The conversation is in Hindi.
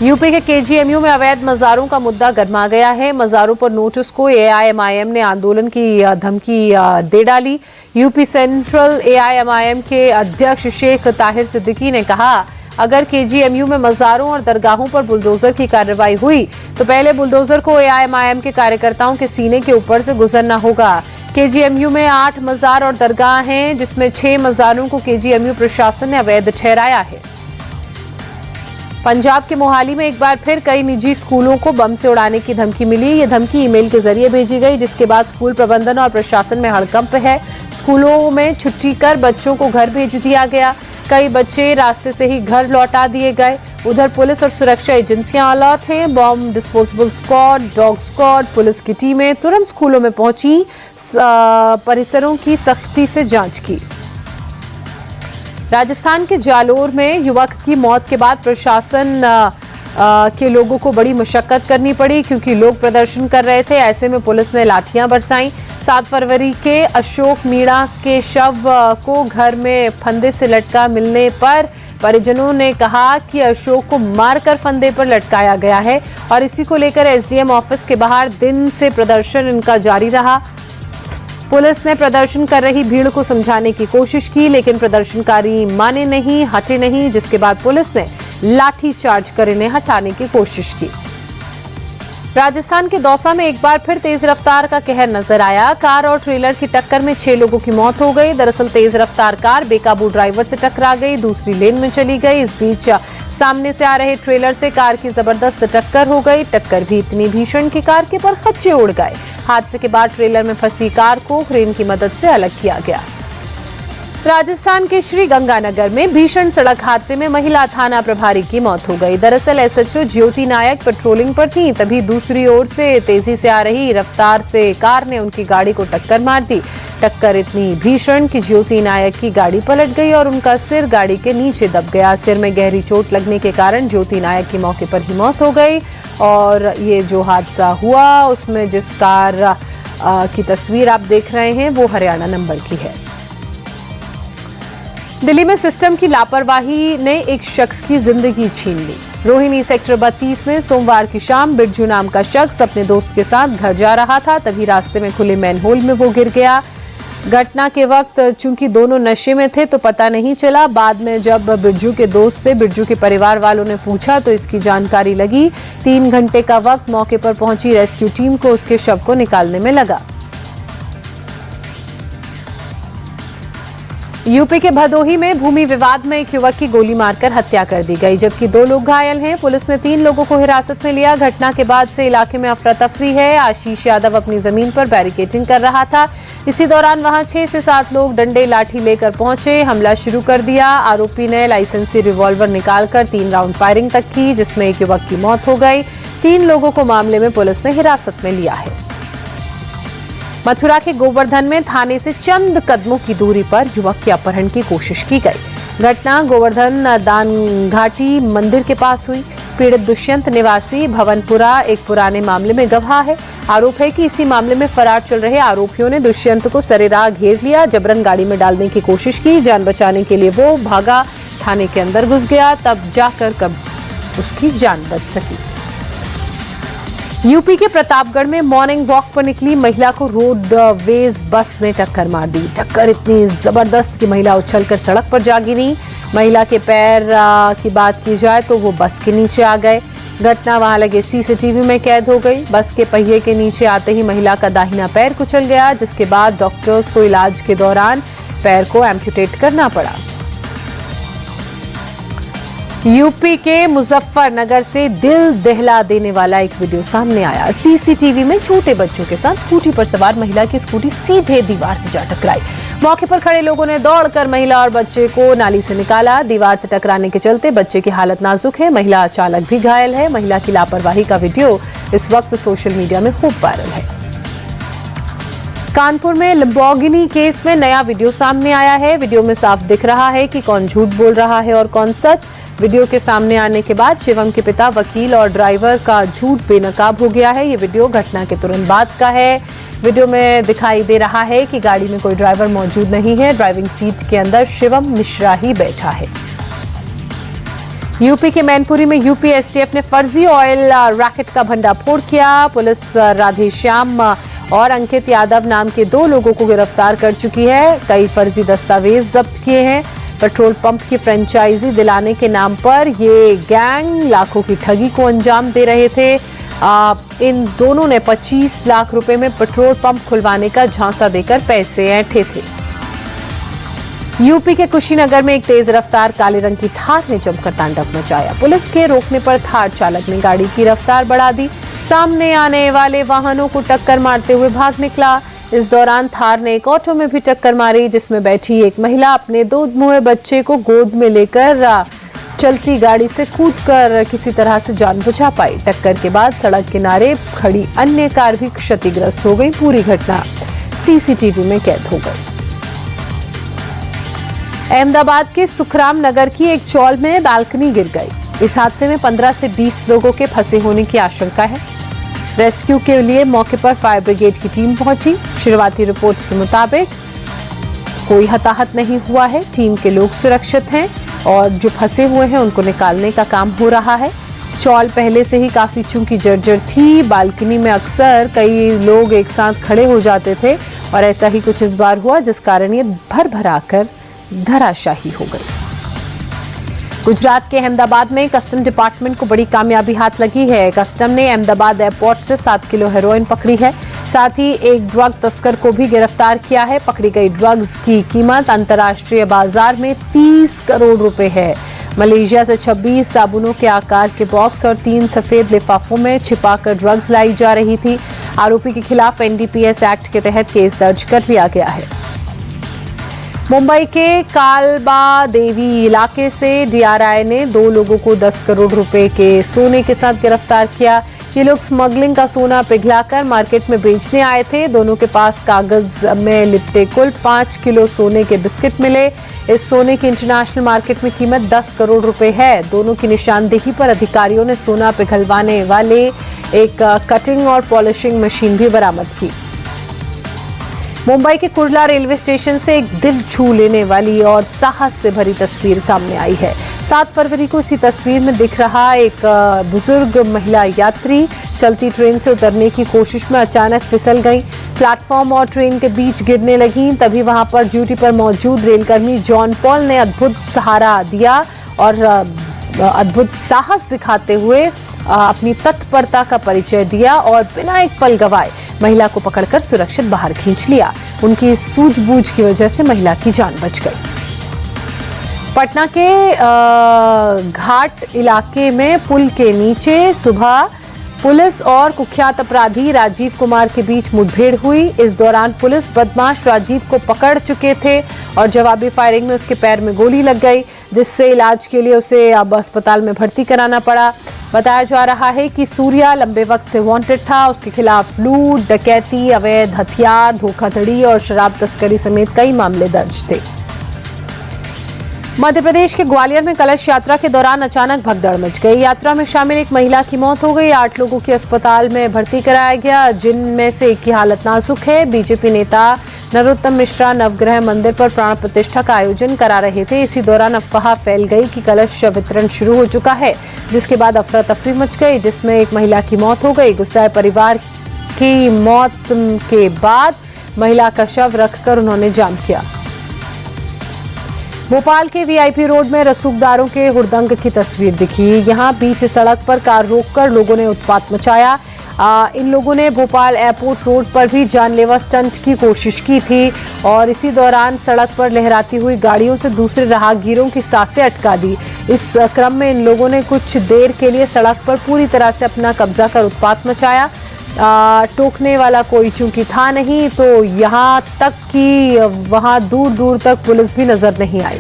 यूपी के केजीएमयू में अवैध मज़ारों का मुद्दा गरमा गया है। मज़ारों पर नोटिस को एआईएमआईएम ने आंदोलन की धमकी दे डाली। यूपी सेंट्रल एआईएमआईएम के अध्यक्ष शेख ताहिर सिद्दीकी ने कहा, अगर केजीएमयू में मज़ारों और दरगाहों पर बुलडोजर की कार्रवाई हुई तो पहले बुलडोजर को एआईएमआईएम के कार्यकर्ताओं के सीने के ऊपर से गुजरना होगा। केजीएमयू में 8 मज़ार और दरगाह हैं, जिसमें 6 मज़ारों को केजीएमयू प्रशासन ने अवैध ठहराया है। पंजाब के मोहाली में एक बार फिर कई निजी स्कूलों को बम से उड़ाने की धमकी मिली। ये धमकी ईमेल के जरिए भेजी गई, जिसके बाद स्कूल प्रबंधन और प्रशासन में हड़कंप है। स्कूलों में छुट्टी कर बच्चों को घर भेज दिया गया। कई बच्चे रास्ते से ही घर लौटा दिए गए। उधर पुलिस और सुरक्षा एजेंसियां अलर्ट हैं। Bomb disposable squad, dog squad, police की टीमें तुरंत स्कूलों में पहुंची, परिसरों की सख्ती से जांच की। राजस्थान के जालोर में युवक की मौत के बाद प्रशासन के लोगों को बड़ी मशक्कत करनी पड़ी, क्योंकि लोग प्रदर्शन कर रहे थे। ऐसे में पुलिस ने लाठियां बरसाई। 7 फरवरी के अशोक मीणा के शव को घर में फंदे से लटका मिलने पर परिजनों ने कहा कि अशोक को मारकर फंदे पर लटकाया गया है और इसी को लेकर एसडीएम ऑफिस के बाहर दिन से प्रदर्शन इनका जारी रहा। पुलिस ने प्रदर्शन कर रही भीड़ को समझाने की कोशिश की, लेकिन प्रदर्शनकारी माने नहीं, हटे नहीं, जिसके बाद पुलिस ने लाठी चार्ज कर इन्हें हटाने की कोशिश की। राजस्थान के दौसा में एक बार फिर तेज रफ्तार का कहर नजर आया। कार और ट्रेलर की टक्कर में 6 लोगों की मौत हो गई। दरअसल तेज रफ्तार कार बेकाबू ड्राइवर से टकरा गई, दूसरी लेन में चली गई। इस बीच सामने से आ रहे ट्रेलर से कार की जबरदस्त टक्कर हो गई। टक्कर भी इतनी भीषण कि कार के परखच्चे उड़ गए। हादसे के बाद ट्रेलर में फंसी कार को क्रेन की मदद से अलग किया गया। राजस्थान के श्री गंगानगर में भीषण सड़क हादसे में महिला थाना प्रभारी की मौत हो गई। दरअसल एसएचओ ज्योति नायक पेट्रोलिंग पर थी, तभी दूसरी ओर से तेजी से आ रही रफ्तार से कार ने उनकी गाड़ी को टक्कर मार दी। टक्कर इतनी भीषण कि ज्योति नायक की गाड़ी पलट गई और उनका सिर गाड़ी के नीचे दब गया। सिर में गहरी चोट लगने के कारण ज्योति नायक की मौके पर ही मौत हो गई। और ये जो हादसा हुआ उसमें जिस कार की तस्वीर आप देख रहे हैं वो हरियाणा नंबर की है। दिल्ली में सिस्टम की लापरवाही ने एक शख्स की जिंदगी छीन ली। रोहिणी सेक्टर 32 में सोमवार की शाम बिरजू नाम का शख्स अपने दोस्त के साथ घर जा रहा था, तभी रास्ते में खुले मैनहोल में वो गिर गया। घटना के वक्त चूंकि दोनों नशे में थे तो पता नहीं चला। बाद में जब बिरजू के दोस्त से बिरजू के परिवार वालों ने पूछा तो इसकी जानकारी लगी। 3 घंटे का वक्त मौके पर पहुंची रेस्क्यू टीम को उसके शव को निकालने में लगा। यूपी के भदोही में भूमि विवाद में एक युवक की गोली मारकर हत्या कर दी गई, जबकि 2 लोग घायल हैं। पुलिस ने 3 लोगों को हिरासत में लिया। घटना के बाद से इलाके में अफरा तफरी है। आशीष यादव अपनी जमीन पर बैरिकेडिंग कर रहा था। इसी दौरान वहां 6 से 7 लोग डंडे लाठी लेकर पहुंचे, हमला शुरू कर दिया। आरोपी ने लाइसेंसी रिवॉल्वर निकालकर 3 राउंड फायरिंग तक की, जिसमें एक युवक की मौत हो गई। 3 लोगों को मामले में पुलिस ने हिरासत में लिया है। मथुरा के गोवर्धन में थाने से चंद कदमों की दूरी पर युवक के अपहरण की कोशिश की गई। घटना गोवर्धन दान घाटी मंदिर के पास हुई। पीड़ित दुष्यंत निवासी भवनपुरा एक पुराने मामले में गवाह है। आरोप है कि इसी मामले में फरार चल रहे आरोपियों ने दुष्यंत को सरेराह घेर लिया, जबरन गाड़ी में डालने की कोशिश की। जान बचाने के लिए वो भागा, थाने के अंदर घुस गया, तब जाकर कब उसकी जान बच सकी। यूपी के प्रतापगढ़ में मॉर्निंग वॉक पर निकली महिला को रोडवेज बस ने टक्कर मार दी। टक्कर इतनी जबरदस्त कि महिला उछलकर सड़क पर जा गिरी। महिला के पैर की बात की जाए तो वो बस के नीचे आ गए। घटना वहां लगे सीसीटीवी में कैद हो गई। बस के पहिए के नीचे आते ही महिला का दाहिना पैर कुचल गया, जिसके बाद डॉक्टर्स को इलाज के दौरान पैर को एम्पुटेट करना पड़ा। यूपी के मुजफ्फरनगर से दिल दहला देने वाला एक वीडियो सामने आया। सीसीटीवी में छोटे बच्चों के साथ स्कूटी पर सवार महिला की स्कूटी सीधे दीवार से जा टकराई। मौके पर खड़े लोगों ने दौड़कर महिला और बच्चे को नाली से निकाला। दीवार से टकराने के चलते बच्चे की हालत नाजुक है। महिला चालक भी घायल है। महिला की लापरवाही का वीडियो इस वक्त सोशल मीडिया में खूब वायरल है। कानपुर में लैम्बोर्गिनी केस में नया वीडियो सामने आया है। वीडियो में साफ दिख रहा है कि कौन झूठ बोल रहा है और कौन सच। वीडियो के सामने आने के बाद शिवम के पिता, वकील और ड्राइवर का झूठ बेनकाब हो गया है। ये वीडियो घटना के तुरंत बाद का है। वीडियो में दिखाई दे रहा है कि गाड़ी में कोई ड्राइवर मौजूद नहीं है। ड्राइविंग सीट के अंदर शिवम मिश्रा ही बैठा है। यूपी के मैनपुरी में यूपी एसटीएफ ने फर्जी ऑयल रैकेट का भंडाफोड़ किया। पुलिस राधेश्याम और अंकित यादव नाम के 2 लोगों को गिरफ्तार कर चुकी है। कई फर्जी दस्तावेज जब्त किए हैं। पेट्रोल पंप की फ्रेंचाइजी दिलाने के नाम पर ये गैंग लाखों की ठगी को अंजाम दे रहे थे। इन दोनों ने 25 लाख रुपए में पेट्रोल पंप खुलवाने का झांसा देकर पैसे ऐंठे थे। यूपी के कुशीनगर में एक तेज रफ्तार काले रंग की थार ने जमकर तांडव मचाया। पुलिस के रोकने पर थार चालक ने गाड़ी की रफ्तार बढ़ा दी। सामने आने वाले वाहनों को टक्कर मारते हुए भाग निकला। इस दौरान थार ने एक ऑटो में भी टक्कर मारी, जिसमें बैठी एक महिला अपने 2 मुए बच्चे को गोद में लेकर चलती गाड़ी से कूदकर किसी तरह से जान बचा पाई। टक्कर के बाद सड़क किनारे खड़ी अन्य कार भी क्षतिग्रस्त हो गई। पूरी घटना सीसीटीवी में कैद हो गई। अहमदाबाद के सुखराम नगर की एक चौल में बालकनी गिर गई। इस हादसे में 15 से 20 लोगों के फंसे होने की आशंका है। रेस्क्यू के लिए मौके पर फायर ब्रिगेड की टीम पहुंची। शुरुआती रिपोर्ट्स के मुताबिक कोई हताहत नहीं हुआ है। टीम के लोग सुरक्षित हैं और जो फंसे हुए हैं उनको निकालने का काम हो रहा है। चौल पहले से ही काफी चूंकि जर्जर थी। बालकनी में अक्सर कई लोग एक साथ खड़े हो जाते थे और ऐसा ही कुछ इस बार हुआ, जिस कारण ये भर-भराकर धराशाही हो गई। गुजरात के अहमदाबाद में कस्टम डिपार्टमेंट को बड़ी कामयाबी हाथ लगी है। कस्टम ने अहमदाबाद एयरपोर्ट से 7 किलो हेरोइन पकड़ी है। साथ ही एक ड्रग तस्कर को भी गिरफ्तार किया है। पकड़ी गई ड्रग्स की कीमत अंतर्राष्ट्रीय बाजार में 30 करोड़ रुपए है। मलेशिया से 26 साबुनों के आकार के बॉक्स और 3 सफेद लिफाफों में छिपाकर ड्रग्स लाई जा रही थी। आरोपी के खिलाफ एनडीपीएस एक्ट के तहत केस दर्ज कर लिया गया है। मुंबई के कालबा देवी इलाके से डीआरआई ने 2 लोगों को 10 करोड़ रुपए के सोने के साथ गिरफ्तार किया। ये लोग स्मगलिंग का सोना पिघलाकर मार्केट में बेचने आए थे। दोनों के पास कागज में लिपटे कुल 5 किलो सोने के बिस्किट मिले। इस सोने की इंटरनेशनल मार्केट में कीमत 10 करोड़ रुपए है। दोनों की निशानदेही पर अधिकारियों ने सोना पिघलवाने वाले एक कटिंग और पॉलिशिंग मशीन भी बरामद की। मुंबई के कुर्ला रेलवे स्टेशन से एक दिल छू लेने वाली और साहस से भरी तस्वीर सामने आई है। 7 फरवरी को इसी तस्वीर में दिख रहा एक बुजुर्ग महिला यात्री चलती ट्रेन से उतरने की कोशिश में अचानक फिसल गई। प्लेटफॉर्म और ट्रेन के बीच गिरने लगी। तभी वहां पर ड्यूटी पर मौजूद रेलकर्मी जॉन पॉल ने अद्भुत सहारा दिया और अद्भुत साहस दिखाते हुए अपनी तत्परता का परिचय दिया और बिना एक पल गवाए महिला को पकड़कर सुरक्षित बाहर खींच लिया। उनकी इस सूझबूझ की वजह से महिला की जान बच गई। पटना के घाट इलाके में पुल के नीचे सुबह पुलिस और कुख्यात अपराधी राजीव कुमार के बीच मुठभेड़ हुई। इस दौरान पुलिस बदमाश राजीव को पकड़ चुके थे और जवाबी फायरिंग में उसके पैर में गोली लग गई, जिससे इलाज के लिए उसे अब अस्पताल में भर्ती कराना पड़ा। बताया जा रहा है कि सूर्या लंबे वक्त से वांटेड था। उसके खिलाफ लूट, डकैती, अवैध हथियार, धोखाधड़ी और शराब तस्करी समेत कई मामले दर्ज थे। मध्य प्रदेश के ग्वालियर में कलश यात्रा के दौरान अचानक भगदड़ मच गई। यात्रा में शामिल एक महिला की मौत हो गई। 8 लोगों की अस्पताल में भर्ती कराया गया, जिनमें से एक की हालत नाजुक है। बीजेपी नेता नरोत्तम मिश्रा नवग्रह मंदिर पर प्राण प्रतिष्ठा का आयोजन करा रहे थे। इसी दौरान अफवाह फैल गई कि कलश वितरण शुरू हो चुका है, जिसके बाद अफरा तफरी मच गई, जिसमें एक महिला की मौत हो गई। गुस्साए परिवार की मौत के बाद महिला का शव रखकर उन्होंने जाम किया। भोपाल के वीआईपी रोड में रसूखदारों के हुड़दंग की तस्वीर दिखी। यहां बीच सड़क पर कार रोककर लोगों ने उत्पात मचाया। इन लोगों ने भोपाल एयरपोर्ट रोड पर भी जानलेवा स्टंट की कोशिश की थी और इसी दौरान सड़क पर लहराती हुई गाड़ियों से दूसरे राहगीरों की सांसें अटका दी। इस क्रम में इन लोगों ने कुछ देर के लिए सड़क पर पूरी तरह से अपना कब्जा कर उत्पात मचाया। टोकने वाला कोई चूंकि था नहीं, तो यहाँ तक कि वहाँ दूर दूर तक पुलिस भी नजर नहीं आई।